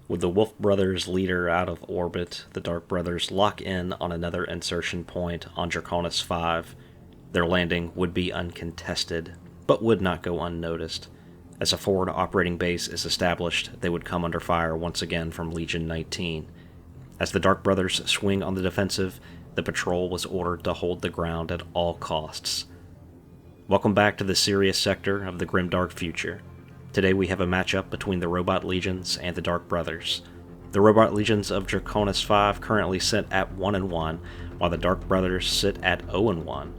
With the Wolf Brothers leader out of orbit, the Dark Brothers lock in on another insertion point on Draconis V. Their landing would be uncontested, but would not go unnoticed. As a forward operating base is established, they would come under fire once again from Legion 19. As the Dark Brothers swing on the defensive, the patrol was ordered to hold the ground at all costs. Welcome back to the Sirius sector of the Grimdark future. Today we have a matchup between the Robot Legions and the Dark Brothers. The Robot Legions of Draconis V currently sit at 1-1, while the Dark Brothers sit at 0-1.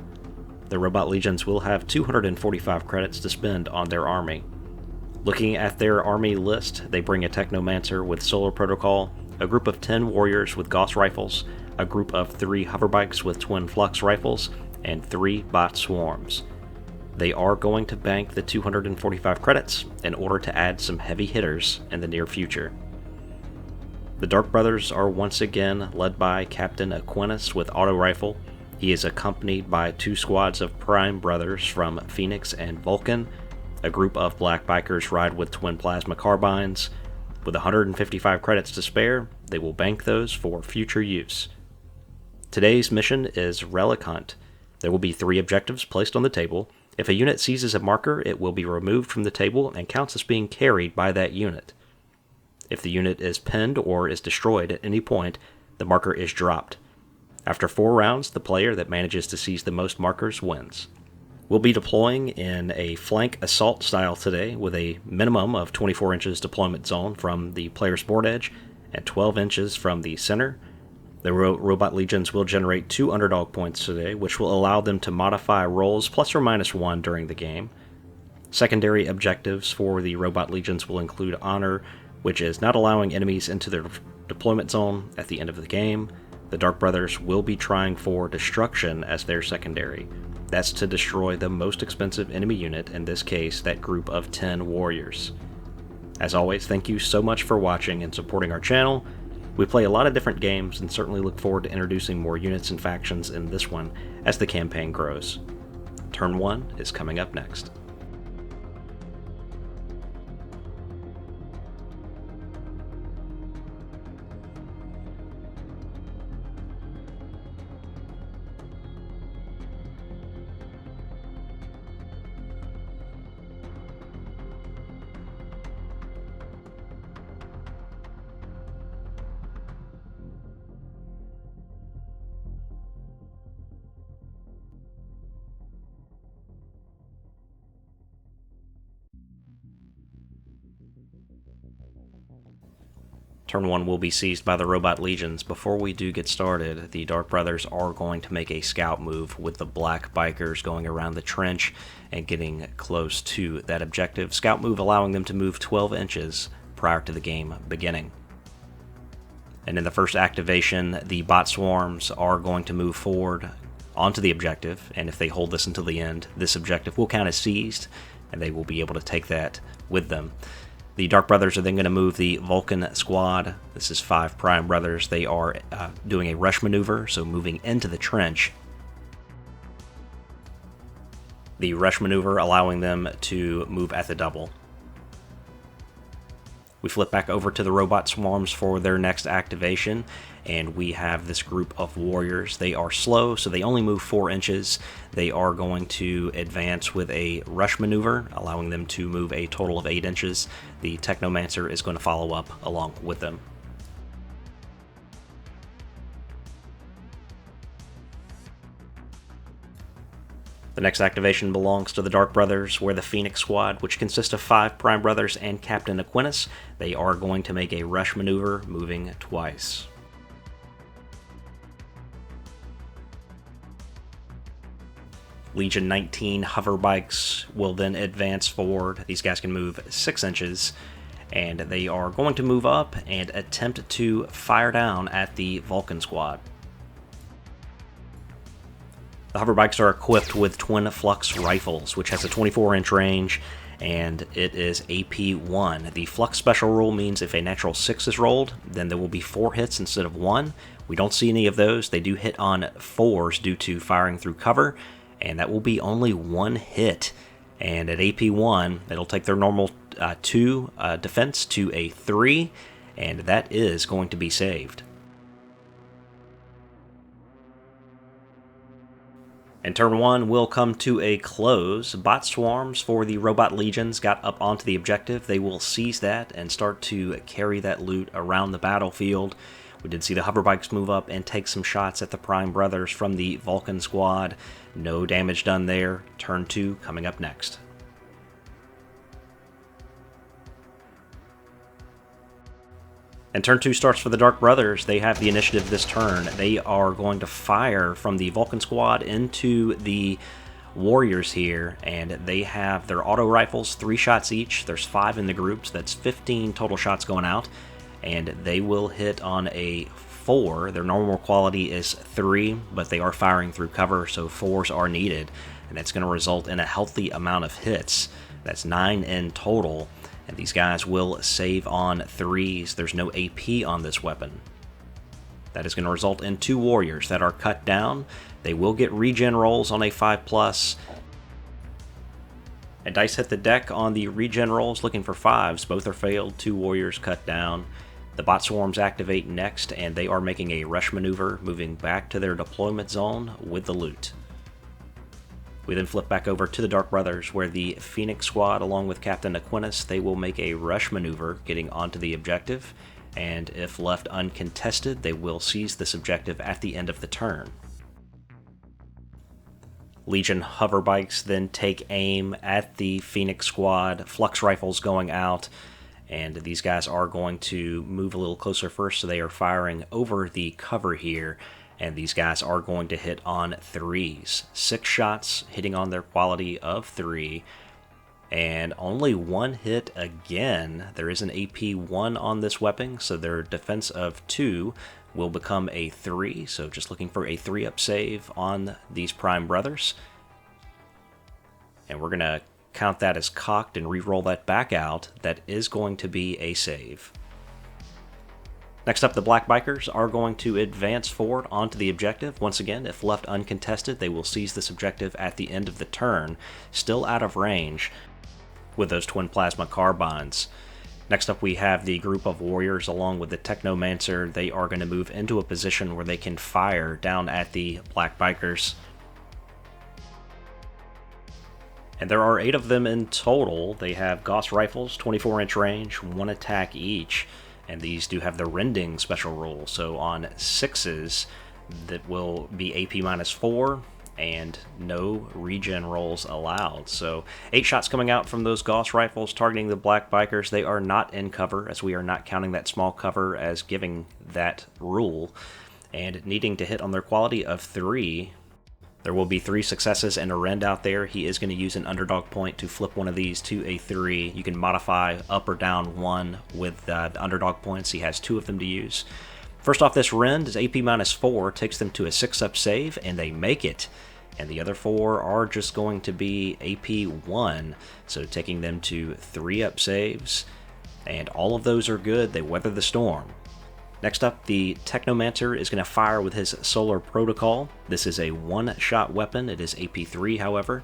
The Robot Legions will have 245 credits to spend on their army. Looking at their army list, they bring a Technomancer with Solar Protocol, a group of 10 warriors with Gauss rifles, a group of 3 hoverbikes with Twin Flux rifles, and 3 bot swarms. They are going to bank the 245 credits in order to add some heavy hitters in the near future. The Dark Brothers are once again led by Captain Aquinas with auto rifle. He is accompanied by 2 squads of Prime Brothers from Phoenix and Vulcan. A group of Black Bikers ride with twin plasma carbines. With 155 credits to spare, they will bank those for future use. Today's mission is Relic Hunt. There will be 3 objectives placed on the table. If a unit seizes a marker, it will be removed from the table and counts as being carried by that unit. If the unit is pinned or is destroyed at any point, the marker is dropped. After 4 rounds, the player that manages to seize the most markers wins. We'll be deploying in a flank assault style today with a minimum of 24 inches deployment zone from the player's board edge and 12 inches from the center. The Robot Legions will generate 2 underdog points today, which will allow them to modify rolls plus or minus 1 during the game. Secondary objectives for the Robot Legions will include Honor, which is not allowing enemies into their deployment zone at the end of the game. The Dark Brothers will be trying for Destruction as their secondary. That's to destroy the most expensive enemy unit, in this case, that group of 10 warriors. As always, thank you so much for watching and supporting our channel. We play a lot of different games and certainly look forward to introducing more units and factions in this one as the campaign grows. Turn 1 is coming up next. Turn 1 will be seized by the Robot Legions. Before we do get started, the Dark Brothers are going to make a scout move with the Black Bikers going around the trench and getting close to that objective. Scout move allowing them to move 12 inches prior to the game beginning. And in the first activation, the bot swarms are going to move forward onto the objective, and if they hold this until the end, this objective will count as seized, and they will be able to take that with them. The Dark Brothers are then going to move the Vulcan squad. This is 5 Prime Brothers. They are doing a rush maneuver, so moving into the trench. The rush maneuver allowing them to move at the double. We flip back over to the Robot Swarms for their next activation, and we have this group of warriors. They are slow, so they only move 4 inches. They are going to advance with a rush maneuver, allowing them to move a total of 8 inches. The Technomancer is going to follow up along with them. The next activation belongs to the Dark Brothers, where the Phoenix squad, which consists of 5 Prime Brothers and Captain Aquinas, they are going to make a rush maneuver, moving twice. Legion 19 hover bikes will then advance forward. These guys can move 6 inches, and they are going to move up and attempt to fire down at the Vulcan squad. The hover bikes are equipped with Twin Flux rifles, which has a 24-inch range, and it is AP1. The Flux special rule means if a natural 6 is rolled, then there will be 4 hits instead of 1. We don't see any of those. They do hit on 4s due to firing through cover, and that will be only 1 hit. And at AP1, it'll take their normal 2 defense to a 3, and that is going to be saved. And turn 1 will come to a close. Bot swarms for the robot legions got up onto the objective. They will seize that and start to carry that loot around the battlefield. We did see the hoverbikes move up and take some shots at the Prime Brothers from the Vulcan squad. No damage done there. Turn 2 coming up next. And turn 2 starts for the Dark Brothers. They have the initiative this turn. They are going to fire from the Vulcan squad into the Warriors here, and they have their auto rifles, 3 shots each. There's 5 in the groups. That's 15 total shots going out, and they will hit on a 4. Their normal quality is 3, but they are firing through cover, so 4s are needed, and that's going to result in a healthy amount of hits. That's 9 in total. And these guys will save on 3s. There's no AP on this weapon. That is going to result in 2 warriors that are cut down. They will get regen rolls on a 5+. And dice hit the deck on the regen rolls looking for 5s. Both are failed. 2 warriors cut down. The bot swarms activate next, and they are making a rush maneuver, moving back to their deployment zone with the loot. We then flip back over to the Dark Brothers, where the Phoenix squad, along with Captain Aquinas, they will make a rush maneuver, getting onto the objective, and if left uncontested, they will seize this objective at the end of the turn. Legion hoverbikes then take aim at the Phoenix squad, flux rifles going out, and these guys are going to move a little closer first, so they are firing over the cover here. And these guys are going to hit on 3s. 6 shots hitting on their quality of 3. And only 1 hit again. There is an AP 1 on this weapon, so their defense of 2 will become a 3. So just looking for a 3-up save on these Prime Brothers. And we're going to count that as cocked and re-roll that back out. That is going to be a save. Next up, the Black Bikers are going to advance forward onto the objective. Once again, if left uncontested, they will seize this objective at the end of the turn, still out of range with those twin plasma carbines. Next up, we have the group of warriors along with the Technomancer. They are going to move into a position where they can fire down at the Black Bikers. And there are 8 of them in total. They have Gauss rifles, 24-inch range, 1 attack each. And these do have the rending special rule, so on 6s that will be AP -4 and no regen rolls allowed. So 8 shots coming out from those Gauss rifles targeting the Black Bikers. They are not in cover, as we are not counting that small cover as giving that rule. And needing to hit on their quality of 3, there will be 3 successes and a rend out there. He is going to use an underdog point to flip one of these to a 3. You can modify up or down 1 with the underdog points. He has 2 of them to use. First off, this rend is AP -4, takes them to a 6-up save, and they make it. And the other 4 are just going to be AP 1, so taking them to 3-up saves. And all of those are good. They weather the storm. Next up, the Technomancer is going to fire with his Solar Protocol. This is a 1-shot weapon. It is AP 3, however.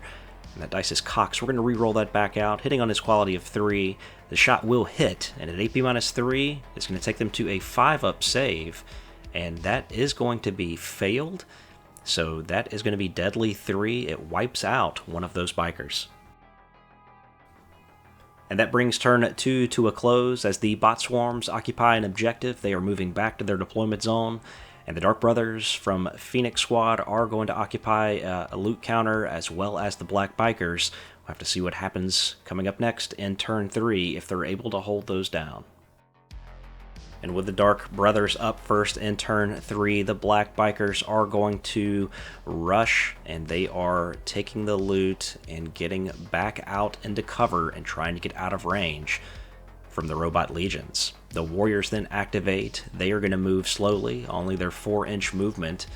And that dice is cocked, so we're going to re-roll that back out. Hitting on his quality of 3, the shot will hit, and at AP -3, it's going to take them to a 5-up save. And that is going to be failed. So that is going to be Deadly 3. It wipes out one of those bikers. And that brings turn 2 to a close as the bot swarms occupy an objective. They are moving back to their deployment zone, and the Dark Brothers from Phoenix Squad are going to occupy a loot counter, as well as the Black Bikers. We'll have to see what happens coming up next in turn 3 if they're able to hold those down. And with the Dark Brothers up first in turn 3, the Black Bikers are going to rush, and they are taking the loot and getting back out into cover and trying to get out of range from the Robot Legions. The Warriors then activate. They are going to move slowly, only their 4-inch movement,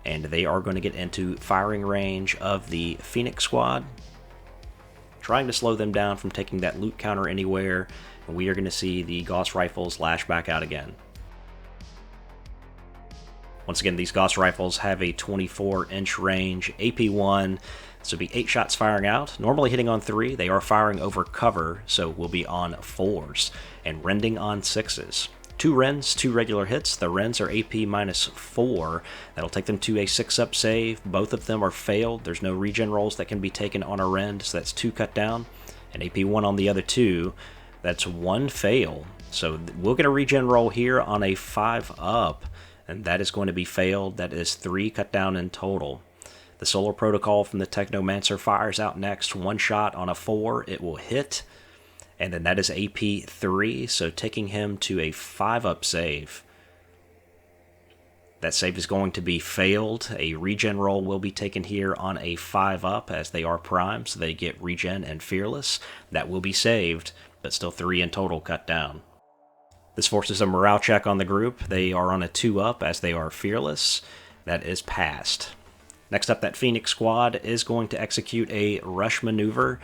and they are going to get into firing range of the Phoenix Squad, trying to slow them down from taking that loot counter anywhere. We are going to see the Gauss rifles lash back out again. Once again, these Gauss rifles have a 24-inch range, AP1, so it'll be 8 shots firing out. Normally hitting on 3, they are firing over cover, so we'll be on 4s, and rending on 6s. 2 Rens, 2 regular hits. The Rens are AP -4. That'll take them to a 6-up save. Both of them are failed. There's no regen rolls that can be taken on a Ren, so that's 2 cut down. And AP1 on the other 2. That's 1 fail. So we'll get a regen roll here on a 5-up, and that is going to be failed. That is 3 cut down in total. The Solar Protocol from the Technomancer fires out next. 1 shot on a 4. It will hit. And then that is AP3, so taking him to a 5-up save. That save is going to be failed. A regen roll will be taken here on a 5-up, as they are prime, so they get regen and fearless. That will be saved, but still 3 in total cut down. This forces a morale check on the group. They are on a 2-up, as they are fearless. That is passed. Next up, that Phoenix squad is going to execute a rush maneuver,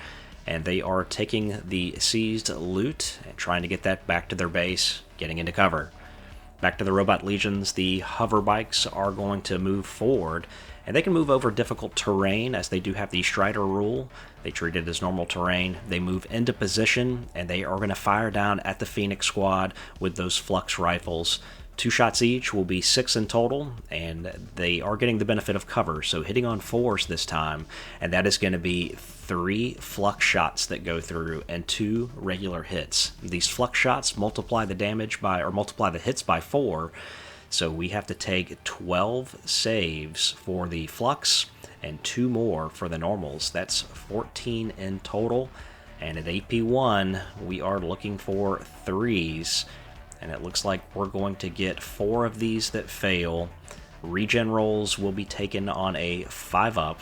and they are taking the seized loot and trying to get that back to their base, getting into cover. Back to the Robot Legions, the hover bikes are going to move forward, and they can move over difficult terrain, as they do have the Strider rule. They treat it as normal terrain. They move into position, and they are going to fire down at the Phoenix squad with those flux rifles. 2 shots each will be 6 in total, and they are getting the benefit of cover, so hitting on 4s this time, and that is going to be 3 flux shots that go through and 2 regular hits. These flux shots multiply the damage by, or multiply the hits by 4, so we have to take 12 saves for the flux and 2 more for the normals. That's 14 in total, and at AP1 we are looking for 3s. And it looks like we're going to get 4 of these that fail. Regen rolls will be taken on a 5-up.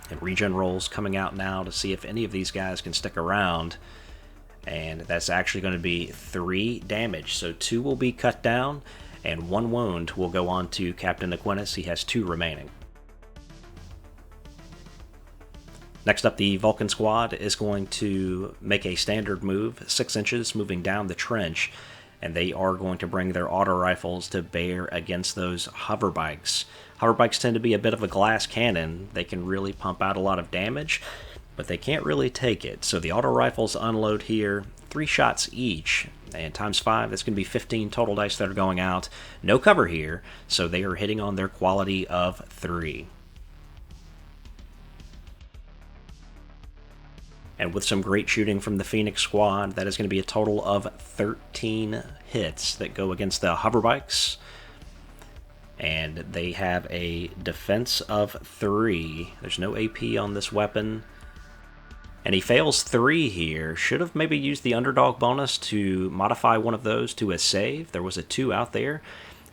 And regen rolls coming out now to see if any of these guys can stick around. And that's actually going to be 3 damage. So 2 will be cut down, and 1 wound will go on to Captain Aquinas. He has 2 remaining. Next up, the Vulcan squad is going to make a standard move, 6 inches, moving down the trench, and they are going to bring their auto rifles to bear against those hover bikes. Hover bikes tend to be a bit of a glass cannon. They can really pump out a lot of damage, but they can't really take it. So the auto rifles unload here, 3 shots each, and times 5, that's going to be 15 total dice that are going out. No cover here, so they are hitting on their quality of 3. And with some great shooting from the Phoenix squad, that is going to be a total of 13 hits that go against the hover bikes. And they have a defense of 3. There's no AP on this weapon. And he fails 3 here. Should have maybe used the underdog bonus to modify one of those to a save. There was a 2 out there.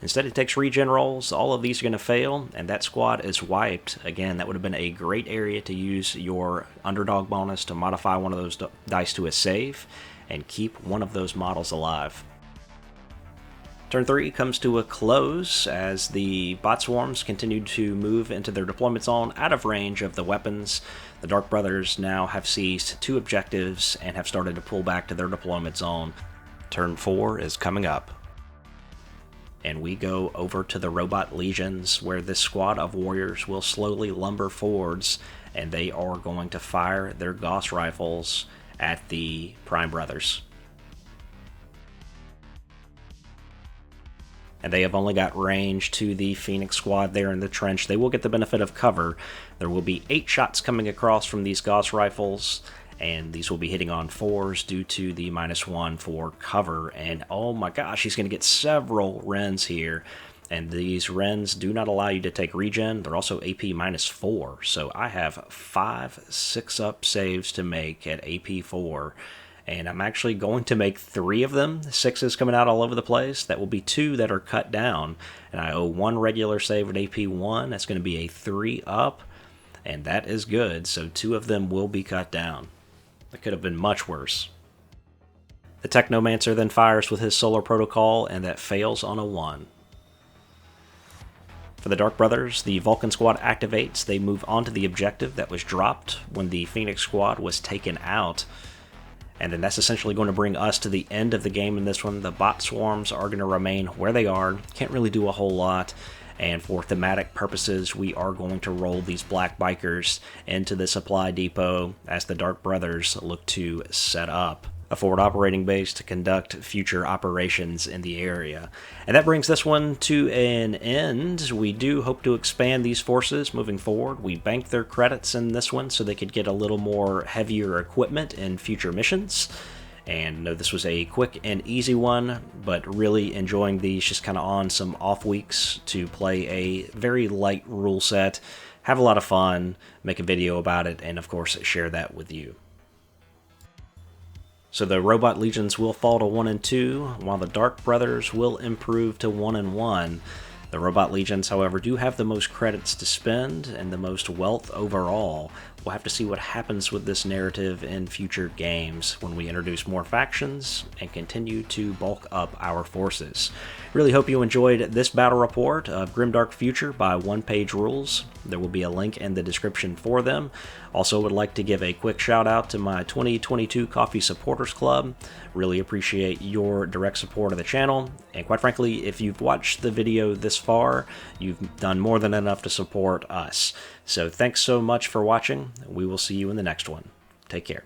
Instead, it takes regen rolls. All of these are going to fail, and that squad is wiped. Again, that would have been a great area to use your underdog bonus to modify one of those dice to a save and keep one of those models alive. Turn 3 comes to a close as the bot swarms continue to move into their deployment zone out of range of the weapons. The Dark Brothers now have seized 2 objectives and have started to pull back to their deployment zone. Turn 4 is coming up. And we go over to the Robot Legions, where this squad of warriors will slowly lumber forwards, and they are going to fire their Gauss rifles at the Prime Brothers. And they have only got range to the Phoenix squad there in the trench. They will get the benefit of cover. There will be 8 shots coming across from these Gauss rifles, and these will be hitting on 4s due to the -1 for cover. And oh my gosh, he's going to get several Rens here. And these Rens do not allow you to take regen. They're also AP -4. So I have 5 6-up saves to make at AP 4. And I'm actually going to make 3 of them. 6s coming out all over the place. That will be 2 that are cut down. And I owe 1 regular save at AP 1. That's going to be a 3-up. And that is good. So 2 of them will be cut down. That could have been much worse. The Technomancer then fires with his Solar Protocol, and that fails on a 1. For the Dark Brothers, the Vulcan squad activates. They move on to the objective that was dropped when the Phoenix squad was taken out. And then that's essentially going to bring us to the end of the game in this one. The bot swarms are going to remain where they are. Can't really do a whole lot. And for thematic purposes, we are going to roll these black bikers into the supply depot as the Dark Brothers look to set up. a forward operating base to conduct future operations in the area. And that brings this one to an end. We do hope to expand these forces moving forward. We banked their credits in this one so they could get a little more heavier equipment in future missions. And no, this was a quick and easy one, but really enjoying these just kind of on some off weeks to play a very light rule set, have a lot of fun, make a video about it, and of course share that with you. So the Robot Legions will fall to 1 and 2, while the Dark Brothers will improve to 1 and 1. The Robot Legions, however, do have the most credits to spend and the most wealth overall. We'll have to see what happens with this narrative in future games when we introduce more factions and continue to bulk up our forces. Really hope you enjoyed this battle report of Grimdark Future by onepagerules. There will be a link in the description for them. Also would like to give a quick shout out to my 2022 Coffee Supporters Club. Really appreciate your direct support of the channel, and quite frankly, if you've watched the video this far, you've done more than enough to support us. So thanks so much for watching. We will see you in the next one. Take care.